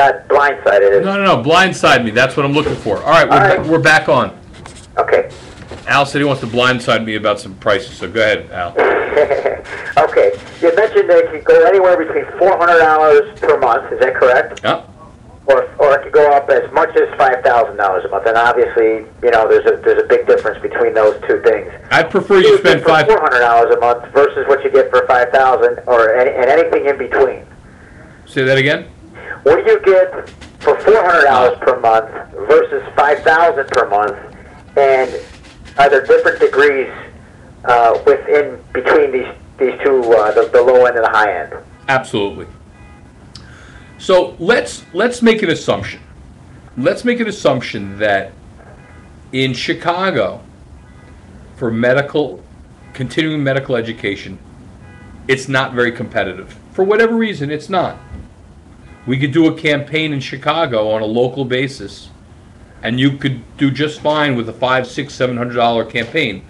not blindsided. No, blindside me. That's what I'm looking for. All right, we're back on. Okay. Al said he wants to blindside me about some prices, so go ahead, Al. Okay. You mentioned that it could go anywhere between $400 per month. Is that correct? Yep. Or it could go up as much as $5,000 a month. And obviously, you know, there's a big difference between those two things. I'd prefer you spend $400 a month versus what you get for $5,000, and anything in between. Say that again. What do you get for $400 per month versus $5,000 per month? And are there different degrees within between these two, the low end and the high end? Absolutely. So let's make an assumption. Let's make an assumption that in Chicago, for continuing medical education, it's not very competitive. For whatever reason, it's not. We could do a campaign in Chicago on a local basis, and you could do just fine with a $500, $600, $700 campaign.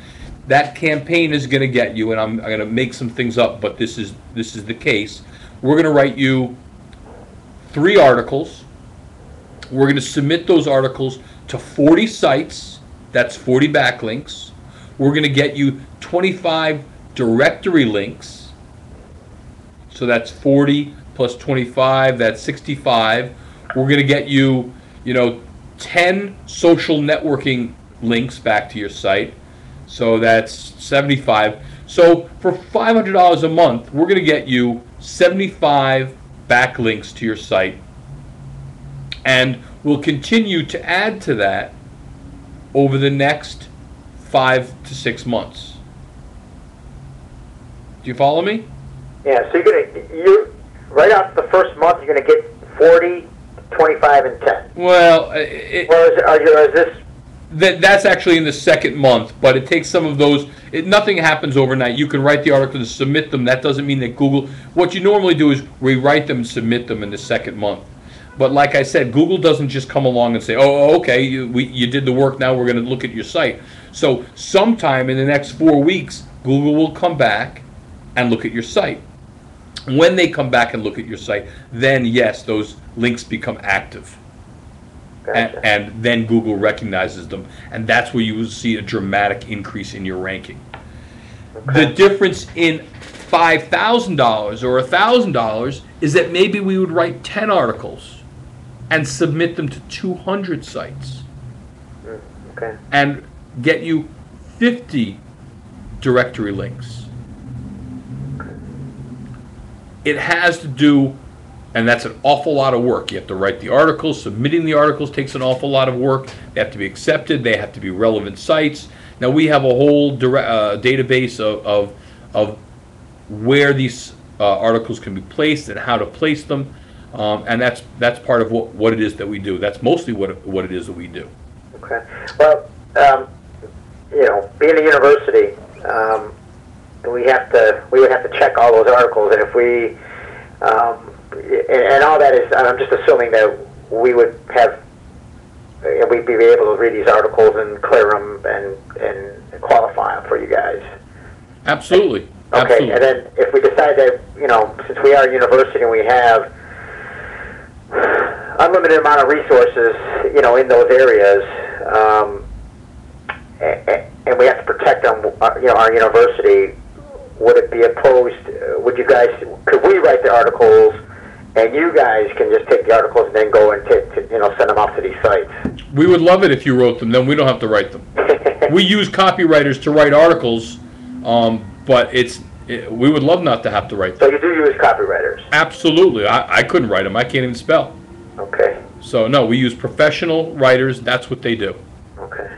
That campaign is going to get you, and I'm going to make some things up, but this is the case. We're going to write you 3 articles. We're going to submit those articles to 40 sites. That's 40 backlinks. We're going to get you 25 directory links. So that's 40 plus 25, that's 65. We're going to get you, 10 social networking links back to your site. So that's 75. So for $500 a month, we're going to get you 75 backlinks to your site. And we'll continue to add to that over the next 5 to 6 months. Do you follow me? Yeah, so you right off the first month, you're going to get 40, 25, and 10. Well, that's actually in the second month, but it takes some of those. Nothing happens overnight. You can write the articles and submit them. That doesn't mean that Google. What you normally do is rewrite them and submit them in the second month. But like I said, Google doesn't just come along and say, "Oh, okay, you did the work. Now we're going to look at your site." So sometime in the next 4 weeks, Google will come back and look at your site. When they come back and look at your site, then yes, those links become active. Gotcha. And then Google recognizes them, and that's where you will see a dramatic increase in your ranking. Okay. The difference in $5,000 or $1,000 is that maybe we would write 10 articles and submit them to 200 sites. Okay. And get you 50 directory links. It has to do, and that's an awful lot of work. You have to write the articles. Submitting the articles takes an awful lot of work. They have to be accepted. They have to be relevant sites. Now we have a whole database of where these articles can be placed and how to place them, and that's part of what it is that we do. That's mostly what it is that we do. Okay. Well, being a university, we would have to check all those articles, and if we and all that is, I'm just assuming that we would have, we'd be able to read these articles and clear them and qualify them for you guys. Absolutely. Okay, Absolutely. And then if we decide that, since we are a university and we have unlimited amount of resources, in those areas, and we have to protect them, our university, would it be opposed? Could we write the articles, and you guys can just take the articles and then go and send them off to these sites? We would love it if you wrote them. Then we don't have to write them. We use copywriters to write articles, but we would love not to have to write them. So you do use copywriters? Absolutely. I couldn't write them. I can't even spell. Okay. So no, we use professional writers. That's what they do. Okay.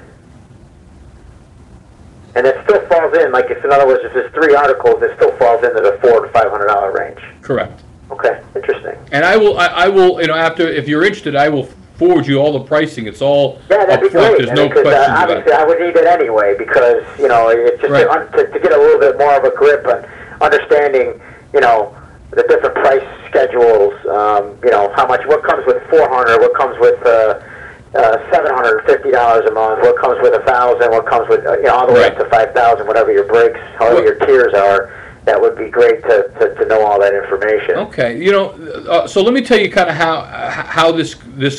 And it still falls in, in other words, if there's 3 articles, it still falls into the $400 to $500 range. Correct. Okay, interesting. And I will, after, if you're interested, I will forward you all the pricing. It's all that'd be great. There's no question about it. Obviously, I would need it anyway because it's just right. to get a little bit more of a grip on understanding, the different price schedules. How much, what comes with $400, what comes with $750 a month, what comes with $1,000, what comes with all the way up to $5,000, whatever your breaks, however your tiers are. that would be great to know all that information. Okay, so let me tell you kind of how this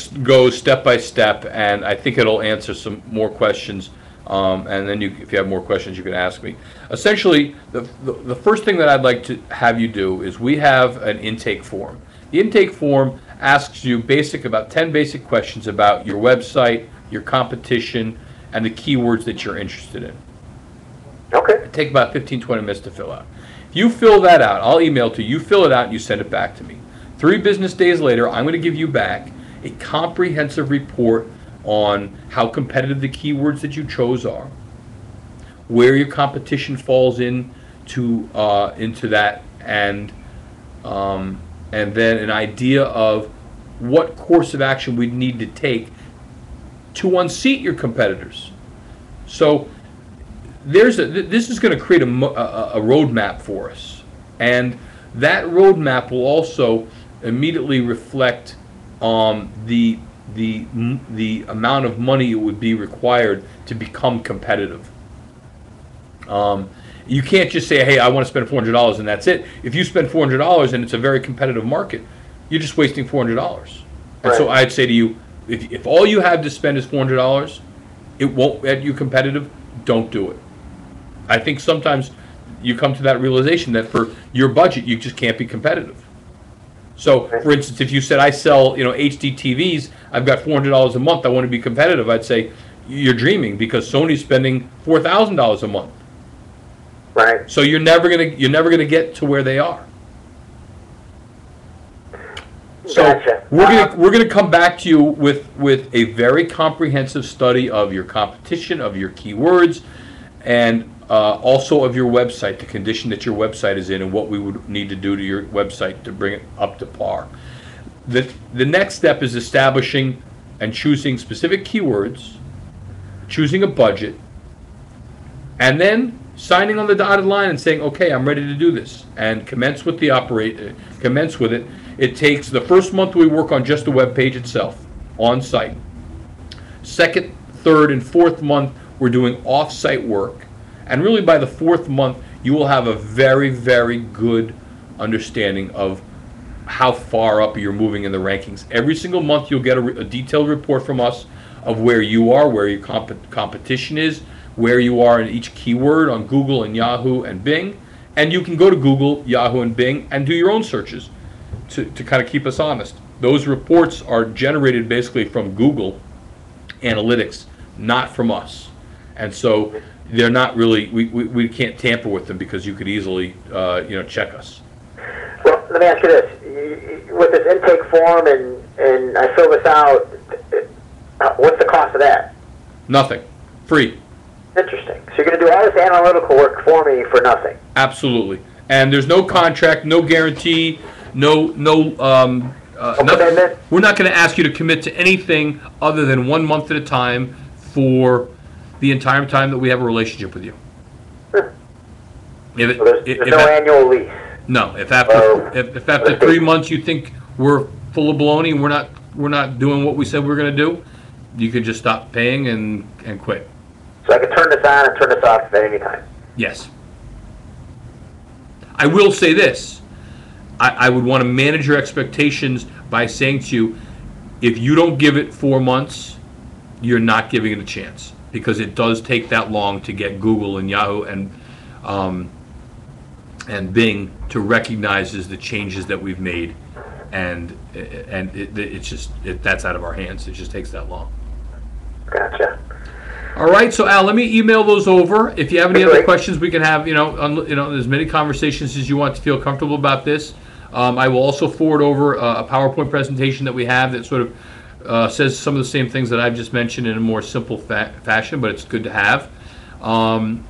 goes step by step, and I think it'll answer some more questions. And then if you have more questions, you can ask me. Essentially, the first thing that I'd like to have you do is we have an intake form. The intake form asks you about 10 basic questions about your website, your competition, and the keywords that you're interested in. Okay. It takes about 15-20 minutes to fill out. If you fill that out, I'll email it to you, fill it out, and you send it back to me. 3 business days later, I'm going to give you back a comprehensive report on how competitive the keywords that you chose are, where your competition falls into that, and then an idea of what course of action we need to take to unseat your competitors. So this is going to create a roadmap for us, and that roadmap will also immediately reflect the amount of money it would be required to become competitive. You can't just say, hey, I want to spend $400 and that's it. If you spend $400 and it's a very competitive market, you're just wasting $400. And right. So I'd say to you, if all you have to spend is $400, it won't get you competitive, don't do it. I think sometimes you come to that realization that for your budget, you just can't be competitive. So, for instance, if you said, I sell HD TVs, I've got $400 a month, I want to be competitive, I'd say, you're dreaming, because Sony's spending $4,000 a month. Right. So you're never gonna get to where they are. So gotcha. we're gonna come back to you with a very comprehensive study of your competition, of your keywords, and also of your website, the condition that your website is in, and what we would need to do to your website to bring it up to par. The next step is establishing and choosing specific keywords, choosing a budget, and then signing on the dotted line and saying, okay, I'm ready to do this, and commence with it. It takes the first month we work on just the web page itself, on site. Second, third, and fourth month we're doing off-site work, and really by the fourth month you will have a very, very good understanding of how far up you're moving in the rankings. Every single month you'll get a detailed report from us of where you are, where your competition is, where you are in each keyword on Google and Yahoo and Bing, and you can go to Google, Yahoo, and Bing and do your own searches to kind of keep us honest. Those reports are generated basically from Google Analytics, not from us, and so they're not really, we can't tamper with them because you could easily check us. Well, let me ask you this: with this intake form and I fill this out, what's the cost of that? Nothing, free. Interesting. So you're going to do all this analytical work for me for nothing? Absolutely. And there's no contract, no guarantee, no nothing. We're not going to ask you to commit to anything other than 1 month at a time for the entire time that we have a relationship with you. Sure. There's no annual lease. No. If after 3 months you think we're full of baloney and we're not doing what we said we were going to do, you can just stop paying and quit. So I can turn this on and turn this off at any time? Yes. I will say this. I would want to manage your expectations by saying to you, if you don't give it 4 months, you're not giving it a chance, because it does take that long to get Google and Yahoo and Bing to recognize the changes that we've made, and that's out of our hands. It just takes that long. Gotcha. All right, so Al, let me email those over. If you have any other questions, we can have as many conversations as you want to feel comfortable about this. I will also forward over a PowerPoint presentation that we have that sort of says some of the same things that I've just mentioned in a more simple fashion, but it's good to have.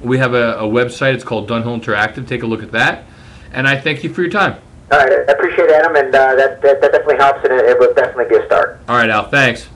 We have a website. It's called Dunhill Interactive. Take a look at that, and I thank you for your time. All right, I appreciate it, Adam, and that definitely helps, and it will definitely be a start. All right, Al, thanks.